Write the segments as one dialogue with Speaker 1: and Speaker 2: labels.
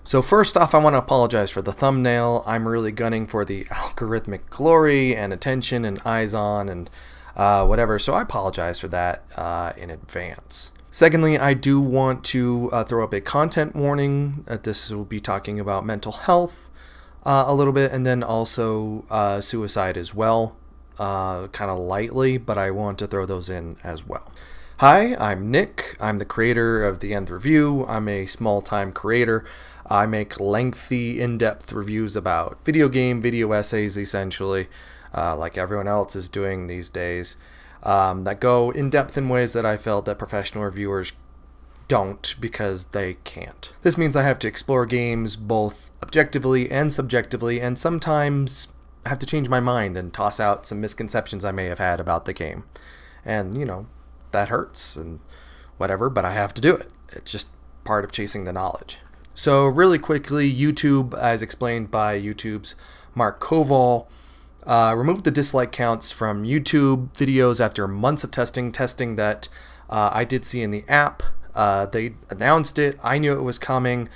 Speaker 1: So first off, I want to apologize for the thumbnail. I'm really gunning for the algorithmic glory and attention and eyes on and whatever, so I apologize for that in advance. Secondly, I do want to throw up a content warning. This will be talking about mental health a little bit, and then also suicide as well, kind of lightly, but I want to throw those in as well. Hi, I'm Nick. I'm the creator of The Nth Review. I'm a small-time creator. I make lengthy, in-depth reviews about video essays, essentially, like everyone else is doing these days, that go in-depth in ways that I felt that professional reviewers don't because they can't. This means I have to explore games both objectively and subjectively, and sometimes I have to change my mind and toss out some misconceptions I may have had about the game. And, you know, that hurts and whatever, but I have to do it. It's just part of chasing the knowledge. So really quickly, YouTube, as explained by YouTube's Mark Koval, removed the dislike counts from YouTube videos after months of testing that I did see in the app. They announced it, I knew it was coming,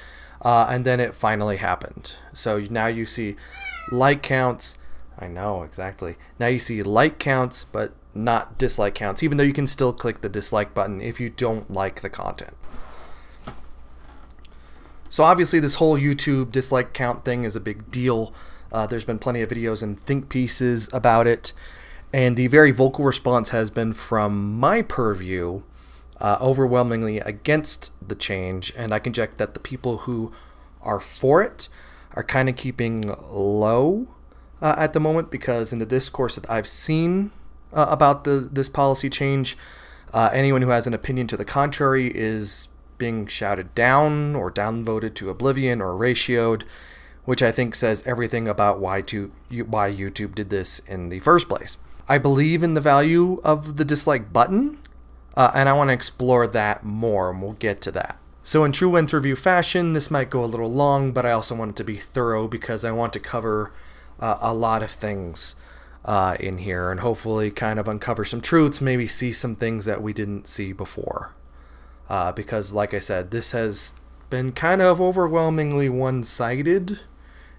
Speaker 1: and then it finally happened. So now you see like counts. I know, exactly. Now you see like counts, but not dislike counts, even though you can still click the dislike button if you don't like the content. So obviously this whole YouTube dislike count thing is a big deal. There's been plenty of videos and think pieces about it, and the very vocal response has been from my purview overwhelmingly against the change, and I can check that the people who are for it are kind of keeping low at the moment, because in the discourse that I've seen about this policy change, anyone who has an opinion to the contrary is being shouted down or downvoted to oblivion or ratioed, which I think says everything about why YouTube did this in the first place. I believe in the value of the dislike button, and I want to explore that more, and we'll get to that. So in true Nth Review fashion, this might go a little long, but I also want it to be thorough because I want to cover a lot of things in here, and hopefully kind of uncover some truths, maybe see some things that we didn't see before. Because like I said, this has been kind of overwhelmingly one-sided,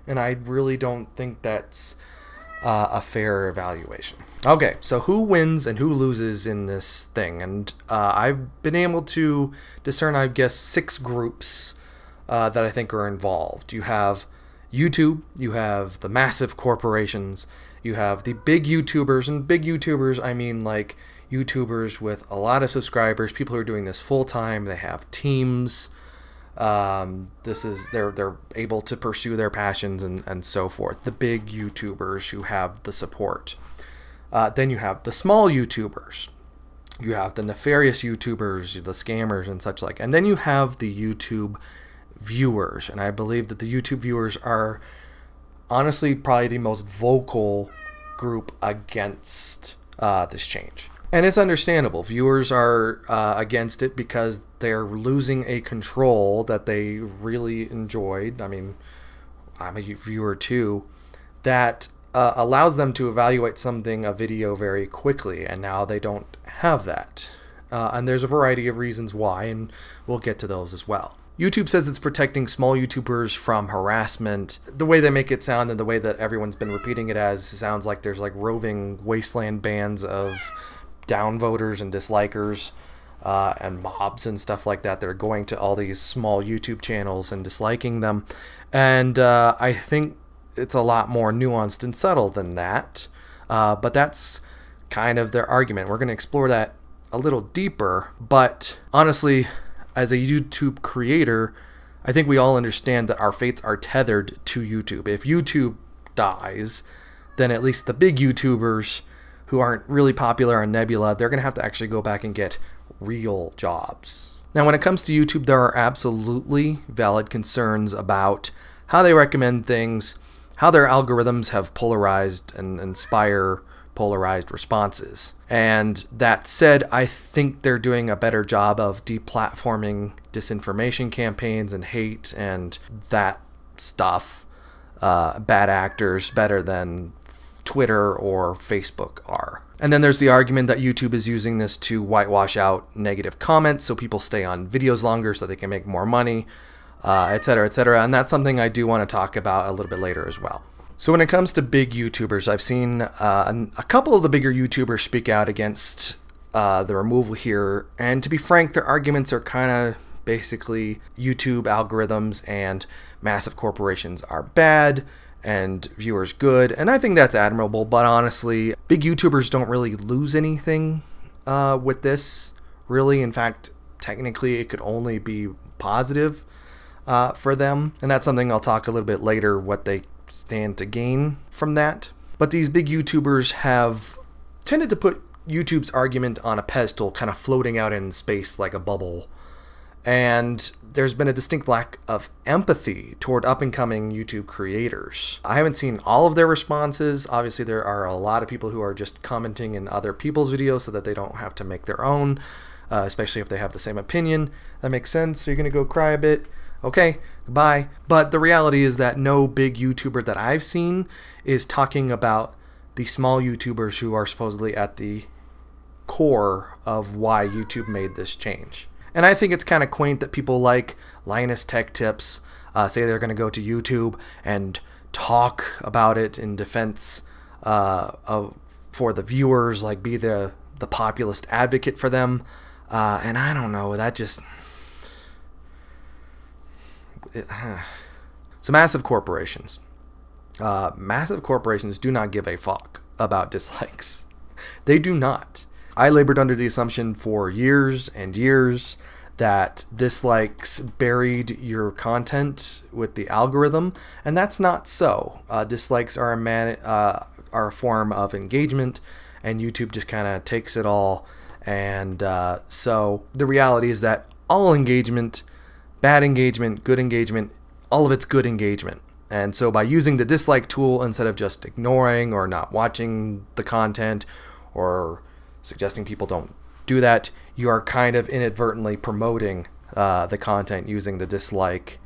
Speaker 1: and I really don't think that's a fair evaluation. Okay, so who wins and who loses in this thing? And I've been able to discern, I guess, 6 groups that I think are involved. You have YouTube, you have the massive corporations, you have the big YouTubers, and big YouTubers, I mean like YouTubers with a lot of subscribers, people who are doing this full time, they have teams, they're able to pursue their passions and so forth. The big YouTubers who have the support. Then you have the small YouTubers. You have the nefarious YouTubers, the scammers and such like. And then you have the YouTube viewers. And I believe that the YouTube viewers are honestly probably the most vocal group against this change. And it's understandable. Viewers are against it because they're losing a control that they really enjoyed. I mean, I'm a viewer too. That allows them to evaluate a video very quickly, and now they don't have that. And there's a variety of reasons why, and we'll get to those as well. YouTube says it's protecting small YouTubers from harassment. The way they make it sound and the way that everyone's been repeating it as sounds like there's like roving wasteland bands of downvoters and dislikers and mobs and stuff like that. They're going to all these small YouTube channels and disliking them. And I think it's a lot more nuanced and subtle than that. But that's kind of their argument. We're going to explore that a little deeper. But honestly, as a YouTube creator, I think we all understand that our fates are tethered to YouTube. If YouTube dies, then at least the big YouTubers who aren't really popular on Nebula, they're going to have to actually go back and get real jobs. Now, when it comes to YouTube, there are absolutely valid concerns about how they recommend things, how their algorithms have polarized and inspire polarized responses. And that said, I think they're doing a better job of deplatforming disinformation campaigns and hate and that stuff, bad actors, better than Twitter or Facebook are. And then there's the argument that YouTube is using this to whitewash out negative comments so people stay on videos longer so they can make more money. etc., etc. And that's something I do want to talk about a little bit later as well. So when it comes to big YouTubers, I've seen a couple of the bigger YouTubers speak out against the removal here. And to be frank, their arguments are kind of basically YouTube algorithms and massive corporations are bad and viewers good. And I think that's admirable. But honestly, big YouTubers don't really lose anything with this, really. In fact, technically, it could only be positive for them. And that's something I'll talk a little bit later, what they stand to gain from that. But these big YouTubers have tended to put YouTube's argument on a pedestal, kind of floating out in space like a bubble. And there's been a distinct lack of empathy toward up-and-coming YouTube creators. I haven't seen all of their responses. Obviously, there are a lot of people who are just commenting in other people's videos so that they don't have to make their own, especially if they have the same opinion. That makes sense. So you're going to go cry a bit. Okay, goodbye. But the reality is that no big YouTuber that I've seen is talking about the small YouTubers who are supposedly at the core of why YouTube made this change. And I think it's kind of quaint that people like Linus Tech Tips say they're going to go to YouTube and talk about it in defense for the viewers, like be the populist advocate for them. And I don't know, that just... So massive corporations. Massive corporations do not give a fuck about dislikes. They do not. I labored under the assumption for years and years that dislikes buried your content with the algorithm, and that's not so. Dislikes are a form of engagement, and YouTube just kind of takes it all. And so the reality is that all engagement, bad engagement, good engagement, all of it's good engagement. And so by using the dislike tool instead of just ignoring or not watching the content or suggesting people don't do that, you are kind of inadvertently promoting the content using the dislike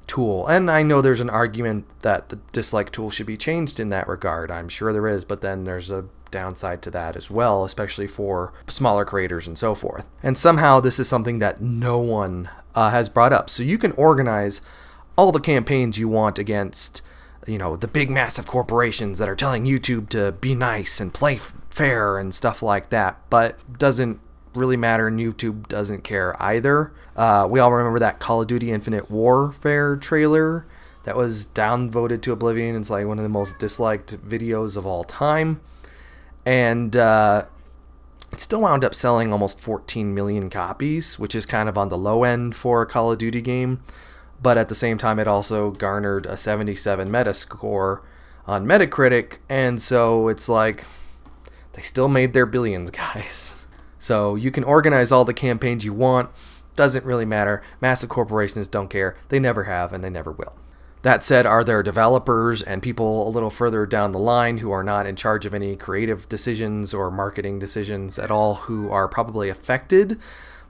Speaker 1: tool. And I know there's an argument that the dislike tool should be changed in that regard. I'm sure there is, but then there's a downside to that as well, especially for smaller creators and so forth. And somehow this is something that no one has brought up. So you can organize all the campaigns you want against, you know, the big massive corporations that are telling YouTube to be nice and play fair and stuff like that, but doesn't really matter, and YouTube doesn't care either. We all remember that Call of Duty Infinite Warfare trailer that was downvoted to oblivion. It's like one of the most disliked videos of all time, and it still wound up selling almost 14 million copies, which is kind of on the low end for a Call of Duty game. But at the same time, it also garnered a 77 Metascore on Metacritic, and so it's like they still made their billions, guys. So you can organize all the campaigns you want, doesn't really matter. Massive corporations don't care. They never have, and they never will. That said, are there developers and people a little further down the line who are not in charge of any creative decisions or marketing decisions at all who are probably affected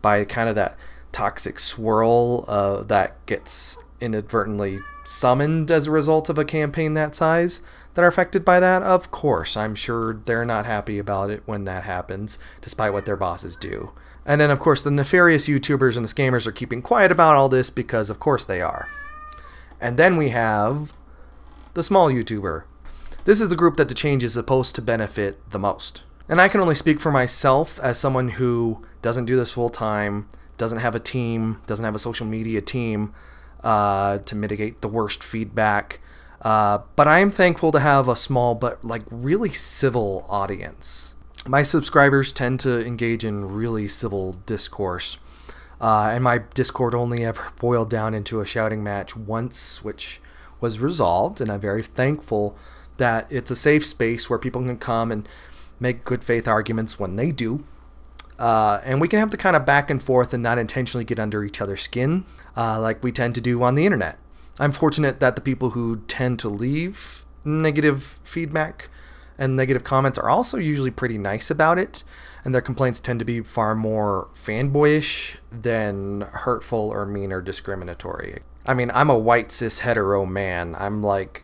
Speaker 1: by kind of that toxic swirl that gets inadvertently summoned as a result of a campaign that size, that are affected by that? Of course, I'm sure they're not happy about it when that happens, despite what their bosses do. And then, of course, the nefarious YouTubers and the scammers are keeping quiet about all this because, of course, they are. And then we have the small YouTuber. This is the group that the change is supposed to benefit the most. And I can only speak for myself as someone who doesn't do this full time, doesn't have a team, doesn't have a social media team to mitigate the worst feedback. But I am thankful to have a small but like really civil audience. My subscribers tend to engage in really civil discourse. And my Discord only ever boiled down into a shouting match once, which was resolved. And I'm very thankful that it's a safe space where people can come and make good faith arguments when they do. And we can have the kind of back and forth and not intentionally get under each other's skin like we tend to do on the internet. I'm fortunate that the people who tend to leave negative feedback and negative comments are also usually pretty nice about it, and their complaints tend to be far more fanboyish than hurtful or mean or discriminatory. I mean, I'm a white cis hetero man. I'm like,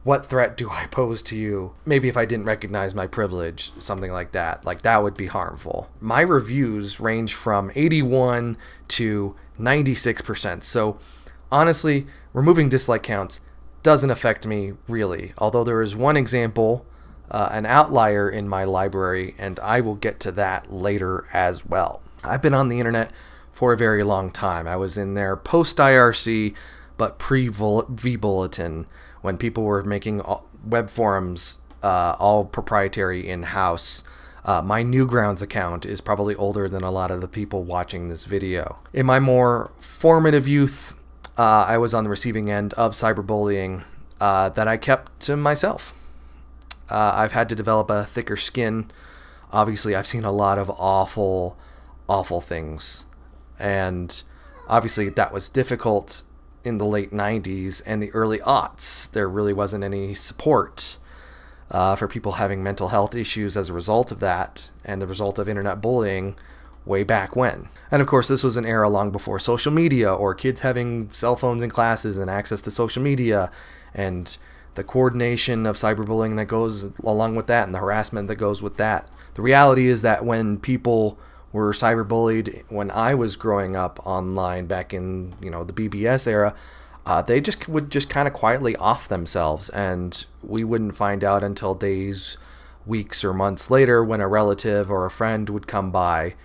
Speaker 1: what threat do I pose to you? Maybe if I didn't recognize my privilege, something like that. Like, that would be harmful. My reviews range from 81 to 96%. So honestly, removing dislike counts doesn't affect me really, although there is one example, an outlier in my library, and I will get to that later as well. I've been on the internet for a very long time. I was in there post-IRC, but pre-vBulletin, when people were making web forums all proprietary in-house. My Newgrounds account is probably older than a lot of the people watching this video. In my more formative youth, I was on the receiving end of cyberbullying that I kept to myself. I've had to develop a thicker skin. Obviously, I've seen a lot of awful things. And obviously, that was difficult in the late 90s and the early aughts. There really wasn't any support for people having mental health issues as a result of that and the result of internet bullying way back when. And of course, this was an era long before social media or kids having cell phones in classes and access to social media and the coordination of cyberbullying that goes along with that and the harassment that goes with that. The reality is that when people were cyberbullied when I was growing up online back in, the BBS era, they would just kind of quietly off themselves, and we wouldn't find out until days, weeks, or months later when a relative or a friend would come by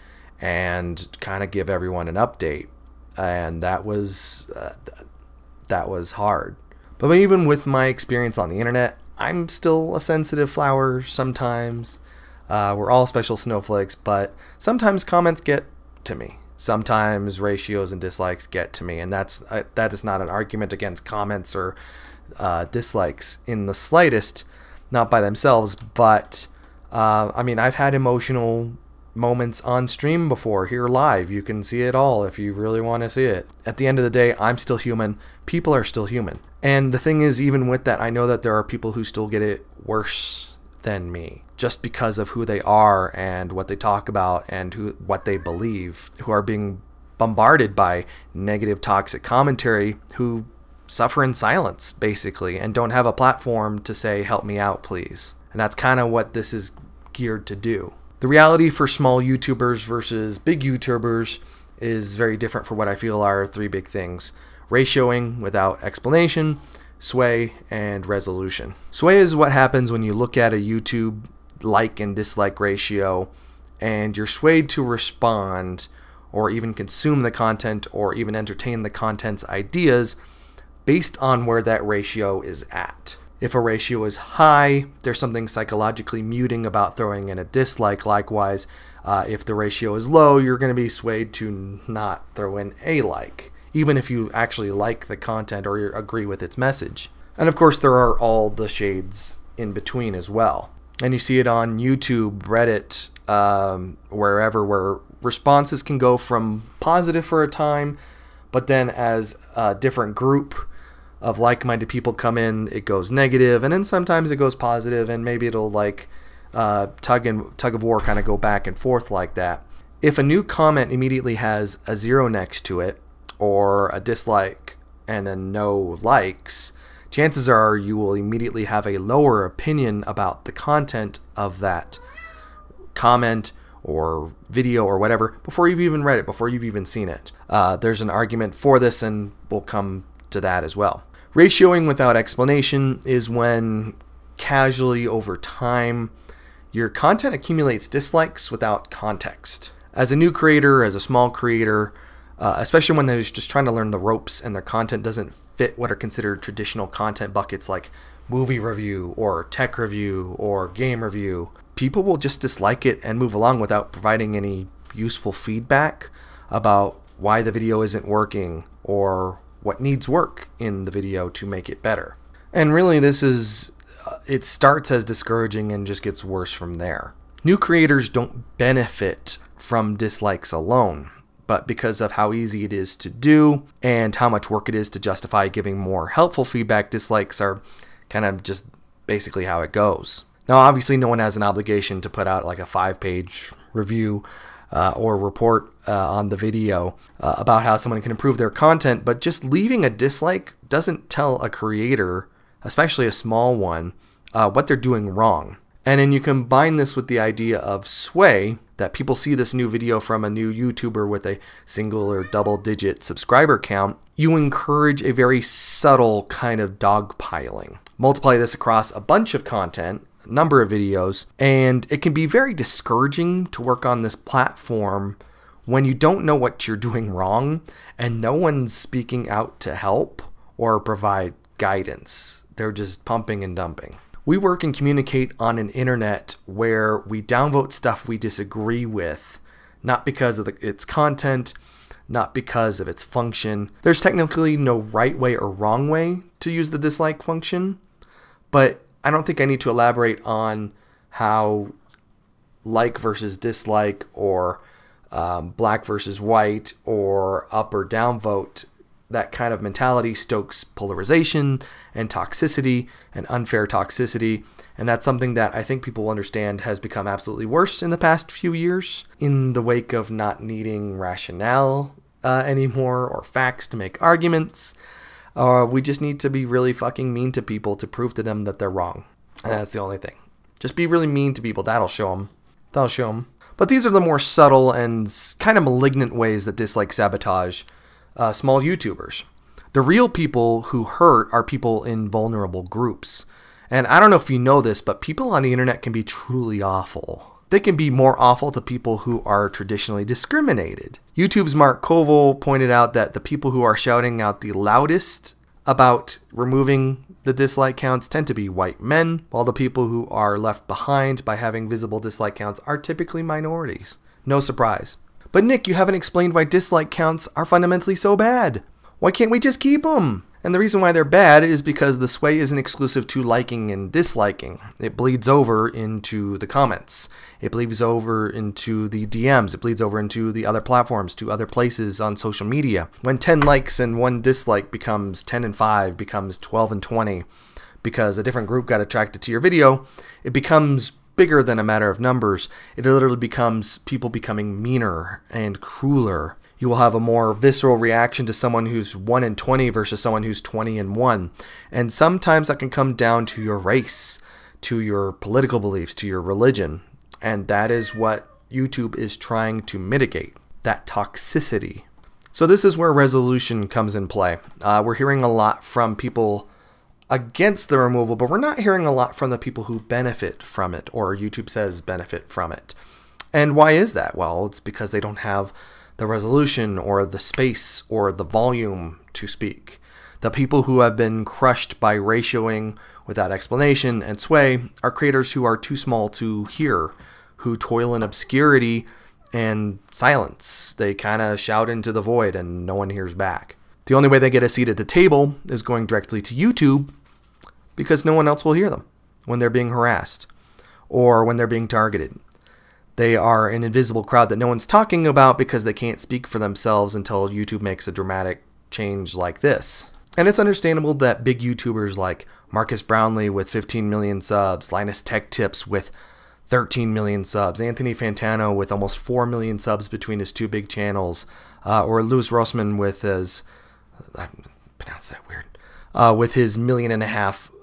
Speaker 1: and kind of give everyone an update, and that was hard. But even with my experience on the internet, I'm still a sensitive flower sometimes. We're all special snowflakes, but sometimes comments get to me. Sometimes ratios and dislikes get to me, and that is not an argument against comments or dislikes in the slightest, not by themselves. But I mean, I've had emotional moments on stream before, here live. You can see it all if you really want to see it. At the end of the day, I'm still human. People are still human. And the thing is, even with that, I know that there are people who still get it worse than me, just because of who they are and what they talk about and what they believe, who are being bombarded by negative, toxic commentary, who suffer in silence, basically, and don't have a platform to say, help me out, please. And that's kind of what this is geared to do. The reality for small YouTubers versus big YouTubers is very different for what I feel are three big things: ratioing without explanation, sway, and resolution. Sway is what happens when you look at a YouTube like and dislike ratio and you're swayed to respond or even consume the content or even entertain the content's ideas based on where that ratio is at. If a ratio is high, there's something psychologically muting about throwing in a dislike. Likewise, if the ratio is low, you're going to be swayed to not throw in a like, even if you actually like the content or agree with its message. And of course, there are all the shades in between as well. And you see it on YouTube, Reddit, wherever, where responses can go from positive for a time, but then as a different group of like-minded people come in, it goes negative, and then sometimes it goes positive, and maybe it'll like tug of war kind of go back and forth like that. If a new comment immediately has a 0 next to it, or a dislike and then no likes, chances are you will immediately have a lower opinion about the content of that comment or video or whatever before you've even read it, before you've even seen it. There's an argument for this, and we'll come to that as well. Ratioing without explanation is when casually over time your content accumulates dislikes without context. As a new creator, as a small creator, especially when they're just trying to learn the ropes and their content doesn't fit what are considered traditional content buckets like movie review or tech review or game review, people will just dislike it and move along without providing any useful feedback about why the video isn't working or what needs work in the video to make it better. And really, this is, it starts as discouraging and just gets worse from there. New creators don't benefit from dislikes alone, but because of how easy it is to do and how much work it is to justify giving more helpful feedback, dislikes are kind of just basically how it goes. Now, obviously, no one has an obligation to put out like a 5-page review or report on the video about how someone can improve their content, but just leaving a dislike doesn't tell a creator, especially a small one, what they're doing wrong. And then you combine this with the idea of sway, that people see this new video from a new YouTuber with a single or double-digit subscriber count, you encourage a very subtle kind of dogpiling. Multiply this across a bunch of content, a number of videos, and it can be very discouraging to work on this platform when you don't know what you're doing wrong and no one's speaking out to help or provide guidance. They're just pumping and dumping. We work and communicate on an internet where we downvote stuff we disagree with, not because of its content, not because of its function. There's technically no right way or wrong way to use the dislike function, but I don't think I need to elaborate on how like versus dislike or black versus white or up or down vote, that kind of mentality stokes polarization and toxicity and unfair toxicity. And that's something that I think people understand has become absolutely worse in the past few years in the wake of not needing rationale anymore or facts to make arguments. We just need to be really fucking mean to people to prove to them that they're wrong. And that's the only thing. Just be really mean to people. That'll show them. That'll show them. But these are the more subtle and kind of malignant ways that dislike sabotage small YouTubers. The real people who hurt are people in vulnerable groups. And I don't know if you know this, but people on the internet can be truly awful. They can be more awful to people who are traditionally discriminated. YouTube's Mark Koval pointed out that the people who are shouting out the loudest about removing the dislike counts tend to be white men, while the people who are left behind by having visible dislike counts are typically minorities. No surprise. But Nick, you haven't explained why dislike counts are fundamentally so bad. Why can't we just keep them? And the reason why they're bad is because the sway isn't exclusive to liking and disliking. It bleeds over into the comments. It bleeds over into the DMs. It bleeds over into the other platforms, to other places on social media. When 10 likes and 1 dislike becomes 10 and 5, becomes 12 and 20, because a different group got attracted to your video, it becomes bigger than a matter of numbers. It literally becomes people becoming meaner and crueler. You will have a more visceral reaction to someone who's 1 in 20 versus someone who's 20 in 1. And sometimes that can come down to your race, to your political beliefs, to your religion. And that is what YouTube is trying to mitigate, that toxicity. So this is where resolution comes in play. We're hearing a lot from people against the removal, but we're not hearing a lot from the people who benefit from it, or YouTube says benefit from it. And why is that? Well, it's because they don't have the resolution or the space or the volume to speak. The people who have been crushed by ratioing without explanation and sway are creators who are too small to hear, who toil in obscurity and silence. They kind of shout into the void and no one hears back. The only way they get a seat at the table is going directly to YouTube, because no one else will hear them when they're being harassed or when they're being targeted. They are an invisible crowd that no one's talking about because they can't speak for themselves until YouTube makes a dramatic change like this. And it's understandable that big YouTubers like Marcus Brownlee with 15 million subs, Linus Tech Tips with 13 million subs, Anthony Fantano with almost 4 million subs between his 2 big channels, or Louis Rossmann with his, I pronounced that weird, with his 1.5 million,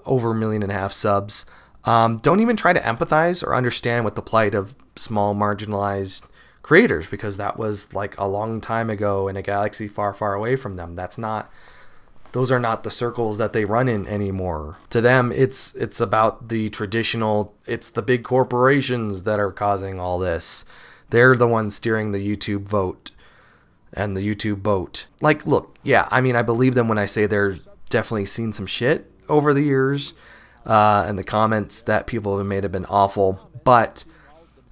Speaker 1: over 1.5 million subs, don't even try to empathize or understand what the plight of small marginalized creators, because that was like a long time ago in a galaxy far, far away from them. Those are not the circles that they run in anymore. To them, it's about the traditional, it's the big corporations that are causing all this. They're the ones steering the YouTube vote and the YouTube boat. Like, look, yeah, I mean, I believe them when I say they're definitely seen some shit over the years, and the comments that people have made have been awful, but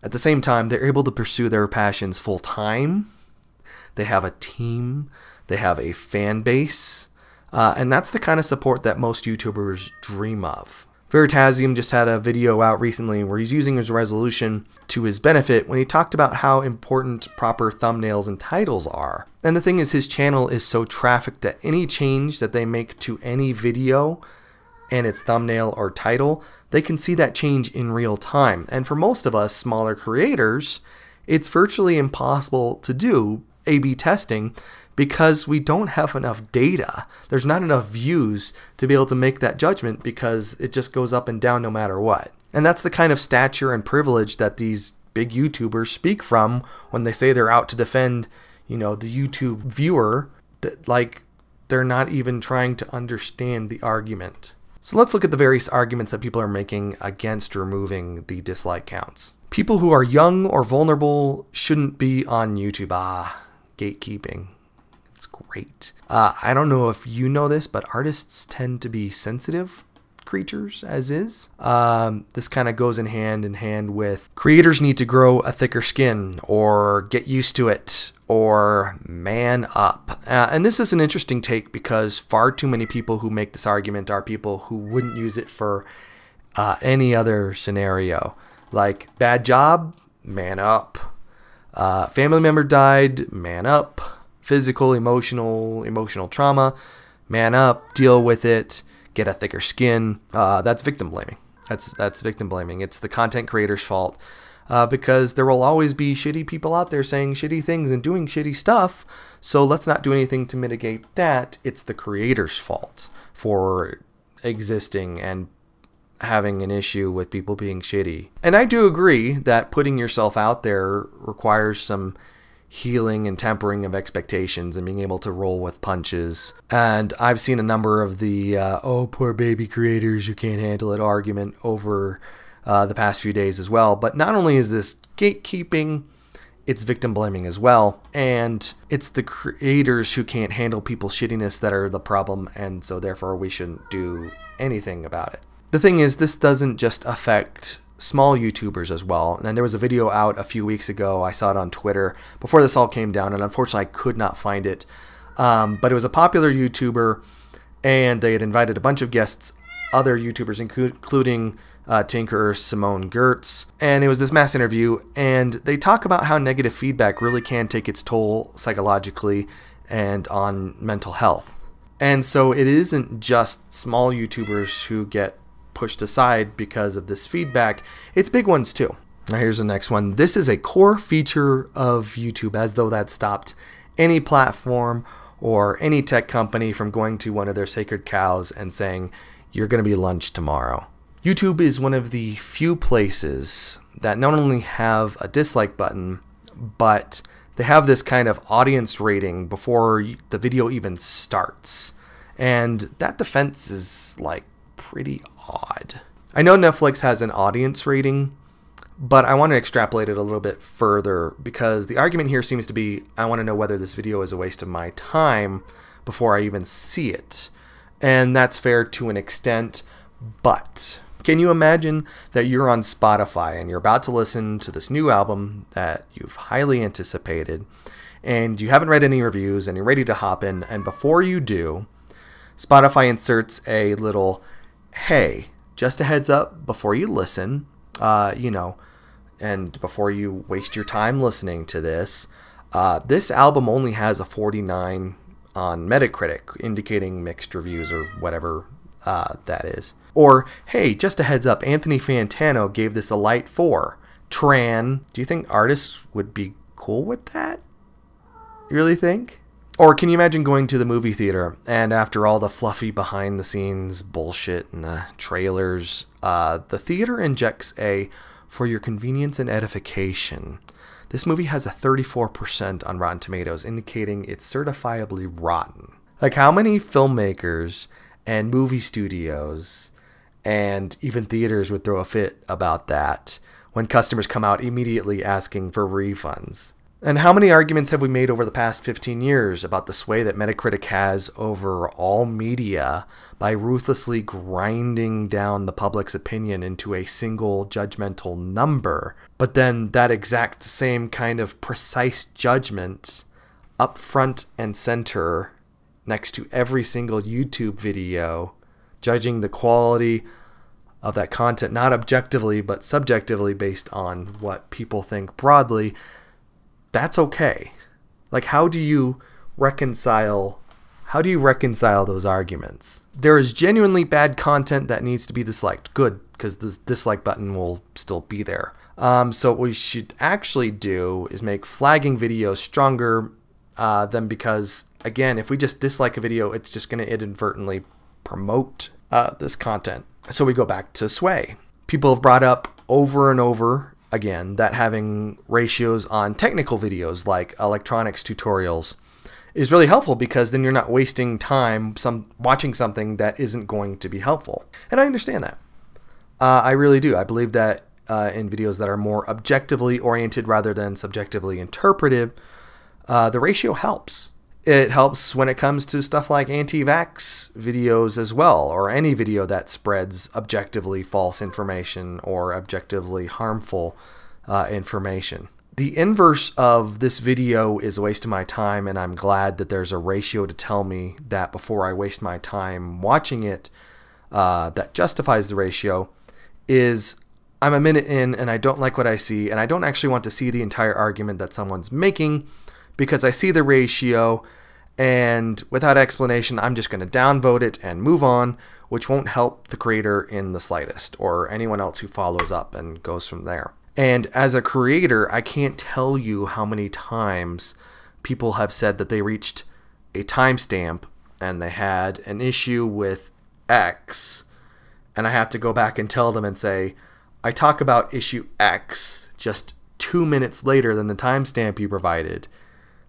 Speaker 1: at the same time, they're able to pursue their passions full time. They have a team. They have a fan base. And that's the kind of support that most YouTubers dream of. Veritasium just had a video out recently where he's using his resolution to his benefit when he talked about how important proper thumbnails and titles are. And the thing is, his channel is so trafficked that any change that they make to any video and its thumbnail or title, they can see that change in real time. And for most of us smaller creators, it's virtually impossible to do A/B testing because we don't have enough data. There's not enough views to be able to make that judgment because it just goes up and down no matter what. And that's the kind of stature and privilege that these big YouTubers speak from when they say they're out to defend, you know, the YouTube viewer. That, like, they're not even trying to understand the argument. So let's look at the various arguments that people are making against removing the dislike counts. People who are young or vulnerable shouldn't be on YouTube. Gatekeeping. It's great. I don't know if you know this, but artists tend to be sensitive creatures as is. This kind of goes in hand with creators need to grow a thicker skin or get used to it or man up. And this is an interesting take because far too many people who make this argument are people who wouldn't use it for any other scenario. Like bad job, man up. Family member died, man up. Physical, emotional trauma, man up, deal with it, get a thicker skin. That's victim blaming. That's victim blaming. It's the content creator's fault because there will always be shitty people out there saying shitty things and doing shitty stuff. So let's not do anything to mitigate that. It's the creator's fault for existing and having an issue with people being shitty. And I do agree that putting yourself out there requires some healing and tempering of expectations and being able to roll with punches. And I've seen a number of the oh, poor baby creators who can't handle it argument over the past few days as well. But not only is this gatekeeping, it's victim blaming as well. And it's the creators who can't handle people's shittiness that are the problem, and so therefore we shouldn't do anything about it. The thing is, this doesn't just affect small YouTubers as well. And there was a video out a few weeks ago. I saw it on Twitter before this all came down, and unfortunately I could not find it. But it was a popular YouTuber, and they had invited a bunch of guests, other YouTubers, including Tinker Simone Gertz. And it was this mass interview, and they talk about how negative feedback really can take its toll psychologically and on mental health. And so it isn't just small YouTubers who get pushed aside because of this feedback, it's big ones too. Now here's the next one. This is a core feature of YouTube, as though that stopped any platform or any tech company from going to one of their sacred cows and saying, you're going to be lunch tomorrow. YouTube is one of the few places that not only have a dislike button, but they have this kind of audience rating before the video even starts. And that defense is like pretty odd. I know Netflix has an audience rating, but I want to extrapolate it a little bit further because the argument here seems to be, I want to know whether this video is a waste of my time before I even see it. And that's fair to an extent, but can you imagine that you're on Spotify and you're about to listen to this new album that you've highly anticipated, and you haven't read any reviews and you're ready to hop in, and before you do, Spotify inserts a little, hey, just a heads up before you listen, and before you waste your time listening to this, this album only has a 49 on Metacritic, indicating mixed reviews or whatever that is. Or, hey, just a heads up, Anthony Fantano gave this a light 4. Tran. Do you think artists would be cool with that? You really think? Or can you imagine going to the movie theater and after all the fluffy behind the scenes bullshit and the trailers, the theater injects a, for your convenience and edification, this movie has a 34% on Rotten Tomatoes, indicating it's certifiably rotten. Like, how many filmmakers and movie studios and even theaters would throw a fit about that when customers come out immediately asking for refunds? And how many arguments have we made over the past 15 years about the sway that Metacritic has over all media by ruthlessly grinding down the public's opinion into a single judgmental number? But then that exact same kind of precise judgment up front and center next to every single YouTube video, judging the quality of that content, not objectively, but subjectively based on what people think broadly. That's okay. Like, how do you reconcile those arguments? There is genuinely bad content that needs to be disliked. Good, because the dislike button will still be there. So what we should actually do is make flagging videos stronger than, because, again, if we just dislike a video, it's just going to inadvertently promote this content. So we go back to sway. People have brought up over and over again that having ratios on technical videos like electronics tutorials is really helpful, because then you're not wasting time watching something that isn't going to be helpful. And I understand that. I really do. I believe that in videos that are more objectively oriented rather than subjectively interpretive, the ratio helps. It helps when it comes to stuff like anti-vax videos as well, or any video that spreads objectively false information or objectively harmful information. The inverse of this video is a waste of my time, and I'm glad that there's a ratio to tell me that before I waste my time watching it that justifies the ratio, is I'm a minute in and I don't like what I see, and I don't actually want to see the entire argument that someone's making, because I see the ratio and without explanation I'm just going to downvote it and move on, which won't help the creator in the slightest, or anyone else who follows up and goes from there. And as a creator, I can't tell you how many times people have said that they reached a timestamp and they had an issue with X, and I have to go back and tell them and say, I talk about issue X just 2 minutes later than the timestamp you provided.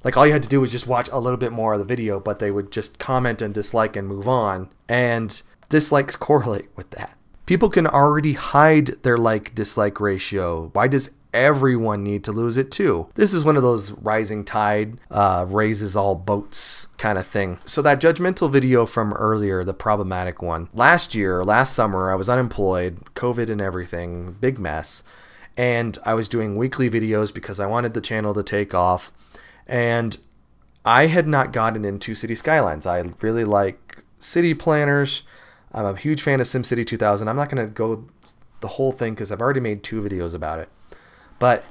Speaker 1: Like, all you had to do was just watch a little bit more of the video, but they would just comment and dislike and move on. And dislikes correlate with that. People can already hide their like-dislike ratio. Why does everyone need to lose it too? This is one of those rising tide raises all boats kind of thing. So that judgmental video from earlier, the problematic one. Last summer, I was unemployed, COVID and everything, big mess. And I was doing weekly videos because I wanted the channel to take off. And I had not gotten into City Skylines. I really like city planners. I'm a huge fan of SimCity 2000. I'm not going to go the whole thing because I've already made 2 videos about it. But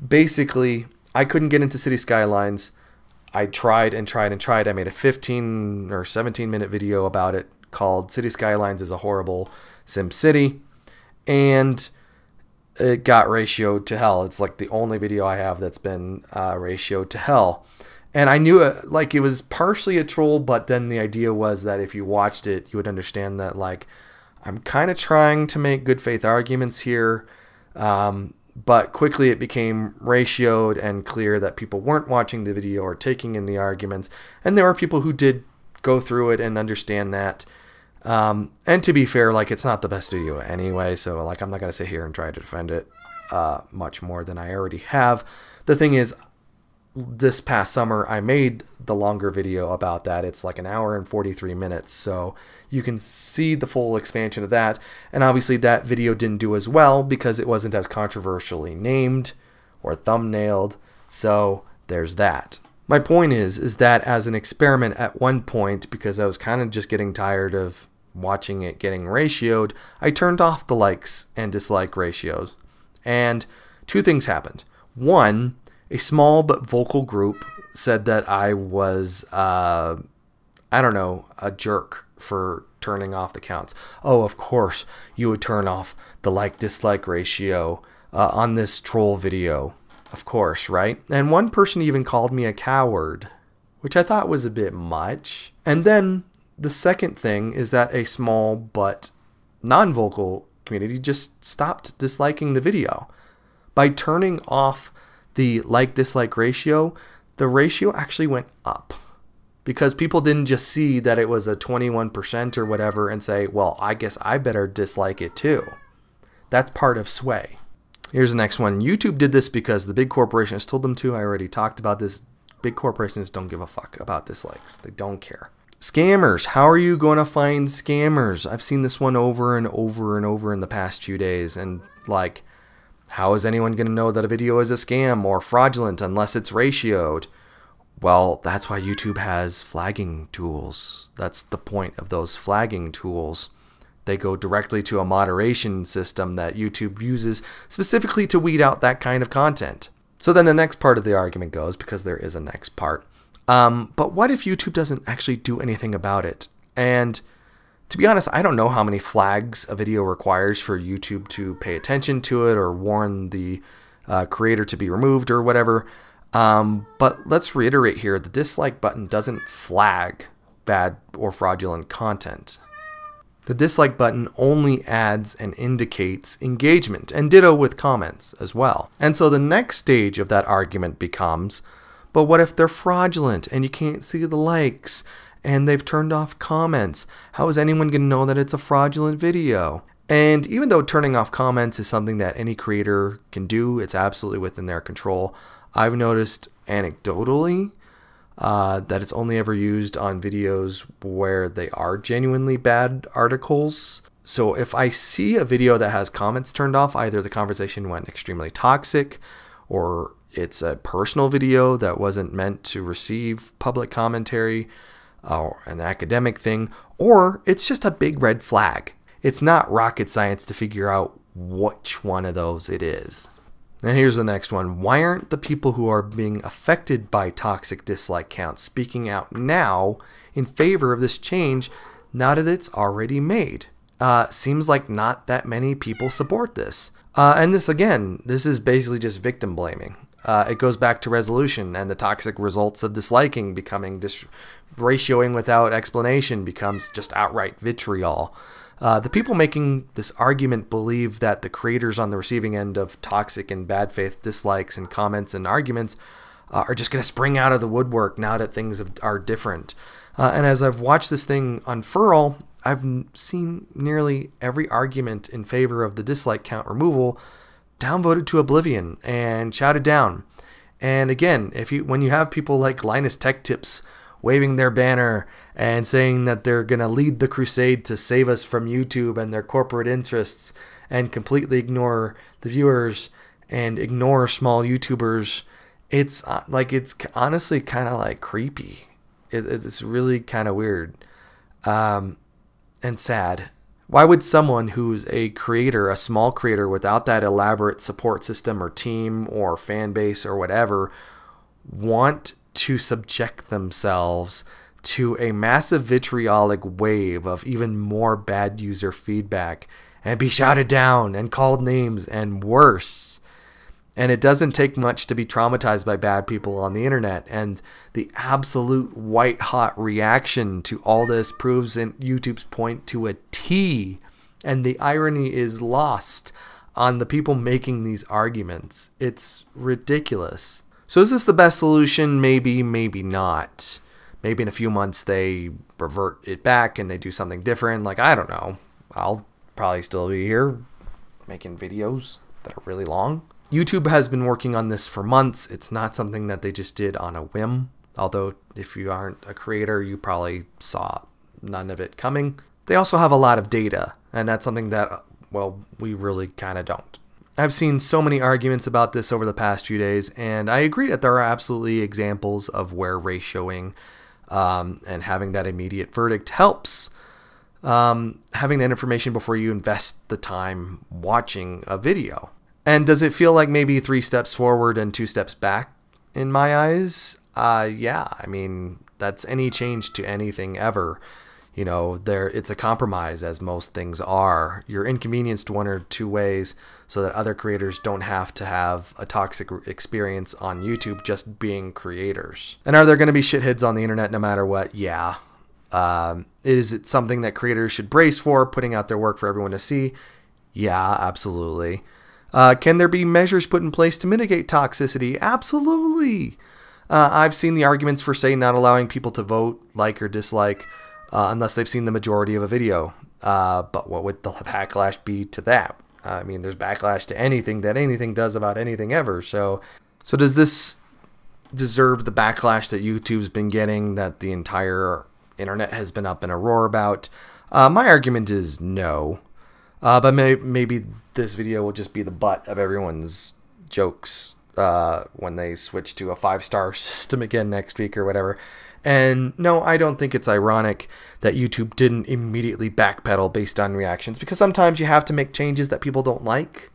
Speaker 1: basically, I couldn't get into City Skylines. I tried and tried and tried. I made a 15 or 17-minute video about it called City Skylines is a Horrible SimCity. And it got ratioed to hell. It's like the only video I have that's been ratioed to hell. And I knew it, like, it was partially a troll, but then the idea was that if you watched it, you would understand that, like, I'm kind of trying to make good faith arguments here. But quickly it became ratioed and clear that people weren't watching the video or taking in the arguments. And there were people who did go through it and understand that. And to be fair, like, it's not the best video anyway, so, like, I'm not going to sit here and try to defend it much more than I already have. The thing is, this past summer I made the longer video about that. It's like 1 hour and 43 minutes, so you can see the full expansion of that. And obviously that video didn't do as well because it wasn't as controversially named or thumbnailed, so there's that. My point is that as an experiment at one point, because I was kind of just getting tired of watching it getting ratioed, I turned off the likes and dislike ratios. And 2 things happened. One, a small but vocal group said that I was, I don't know, a jerk for turning off the counts. Oh, of course, you would turn off the like-dislike ratio on this troll video. Of course, right? And one person even called me a coward, which I thought was a bit much. And then the second thing is that a small but non-vocal community just stopped disliking the video. By turning off the like-dislike ratio, the ratio actually went up. Because people didn't just see that it was a 21% or whatever and say, well, I guess I better dislike it too. That's part of sway. Here's the next one. YouTube did this because the big corporations told them to. I already talked about this. Big corporations don't give a fuck about dislikes. They don't care. Scammers. How are you going to find scammers? I've seen this one over and over and over in the past few days. And, like, how is anyone going to know that a video is a scam or fraudulent unless it's ratioed? Well, that's why YouTube has flagging tools. That's the point of those flagging tools. They go directly to a moderation system that YouTube uses specifically to weed out that kind of content. So then the next part of the argument goes, because there is a next part, but what if YouTube doesn't actually do anything about it? And to be honest, I don't know how many flags a video requires for YouTube to pay attention to it or warn the creator to be removed or whatever. But let's reiterate here, the dislike button doesn't flag bad or fraudulent content. The dislike button only adds and indicates engagement, and ditto with comments as well. And so the next stage of that argument becomes, But what if they're fraudulent and you can't see the likes and they've turned off comments? How is anyone going to know that it's a fraudulent video? And even though turning off comments is something that any creator can do, it's absolutely within their control. I've noticed anecdotally that it's only ever used on videos where they are genuinely bad articles. So if I see a video that has comments turned off, either the conversation went extremely toxic, or it's a personal video that wasn't meant to receive public commentary, or an academic thing, or it's just a big red flag. It's not rocket science to figure out which one of those it is. Now here's the next one. Why aren't the people who are being affected by toxic dislike counts speaking out now in favor of this change now that it's already made? Seems like not that many people support this. And this, again, this is basically just victim blaming. It goes back to resolution and the toxic results of disliking becoming ratioing without explanation becomes just outright vitriol. The people making this argument believe that the creators on the receiving end of toxic and bad faith dislikes and comments and arguments are just going to spring out of the woodwork now that things are different. And as I've watched this thing unfurl, I've seen nearly every argument in favor of the dislike count removal downvoted to oblivion and shouted down. And again, when you have people like Linus Tech Tips waving their banner and saying that they're going to lead the crusade to save us from YouTube and their corporate interests and completely ignore the viewers and ignore small YouTubers, it's honestly kind of like creepy. It's really kind of weird and sad. Why would someone who's a creator, a small creator without that elaborate support system or team or fan base or whatever, want to subject themselves to a massive vitriolic wave of even more bad user feedback and be shouted down and called names and worse? And it doesn't take much to be traumatized by bad people on the internet, and the absolute white hot reaction to all this proves YouTube's point to a T, and the irony is lost on the people making these arguments. It's ridiculous. So is this the best solution? Maybe, maybe not. Maybe in a few months they revert it back and they do something different. Like, I don't know. I'll probably still be here making videos that are really long. YouTube has been working on this for months. It's not something that they just did on a whim. Although if you aren't a creator, you probably saw none of it coming. They also have a lot of data, and that's something that, well, we really kind of don't. I've seen so many arguments about this over the past few days, and I agree that there are absolutely examples of where ratioing and having that immediate verdict helps. Having that information before you invest the time watching a video. And does it feel like maybe 3 steps forward and 2 steps back in my eyes? Yeah, I mean, that's any change to anything ever. You know, it's a compromise, as most things are. You're inconvenienced one or two ways so that other creators don't have to have a toxic experience on YouTube just being creators. And are there going to be shitheads on the internet no matter what? Yeah. Is it something that creators should brace for, putting out their work for everyone to see? Yeah, absolutely. Can there be measures put in place to mitigate toxicity? Absolutely. I've seen the arguments for, say, not allowing people to vote, like or dislike, unless they've seen the majority of a video. But what would the backlash be to that? I mean, there's backlash to anything that anything does about anything ever. So does this deserve the backlash that YouTube's been getting, that the entire internet has been up in a roar about? My argument is no. But maybe this video will just be the butt of everyone's jokes when they switch to a 5-star system again next week or whatever. And no, I don't think it's ironic that YouTube didn't immediately backpedal based on reactions, because sometimes you have to make changes that people don't like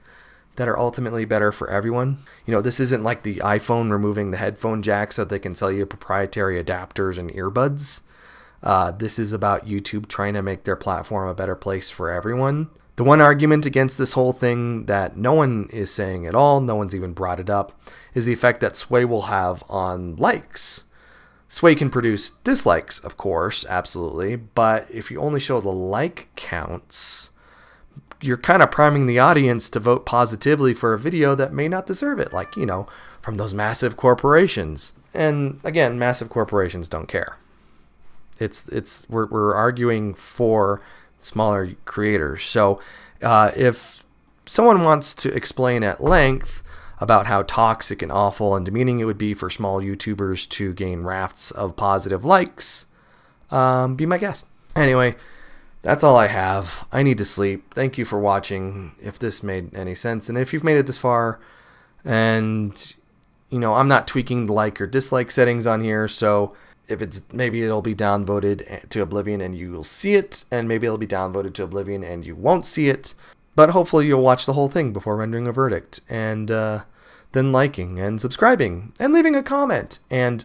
Speaker 1: that are ultimately better for everyone. You know, this isn't like the iPhone removing the headphone jack so they can sell you proprietary adapters and earbuds. This is about YouTube trying to make their platform a better place for everyone. The one argument against this whole thing that no one is saying at all, no one's even brought it up, is the effect that Sway will have on likes. Sway can produce dislikes, of course, absolutely, but if you only show the like counts, you're kind of priming the audience to vote positively for a video that may not deserve it, like, you know, from those massive corporations. And again, massive corporations don't care. We're arguing for smaller creators. So if someone wants to explain at length about how toxic and awful and demeaning it would be for small YouTubers to gain rafts of positive likes, be my guest. Anyway, that's all I have. I need to sleep. Thank you for watching, if this made any sense. And if you've made it this far, and I'm not tweaking the like or dislike settings on here, so if maybe it'll be downvoted to Oblivion and you'll see it, and maybe it'll be downvoted to Oblivion and you won't see it, but hopefully you'll watch the whole thing before rendering a verdict, and then liking and subscribing and leaving a comment. And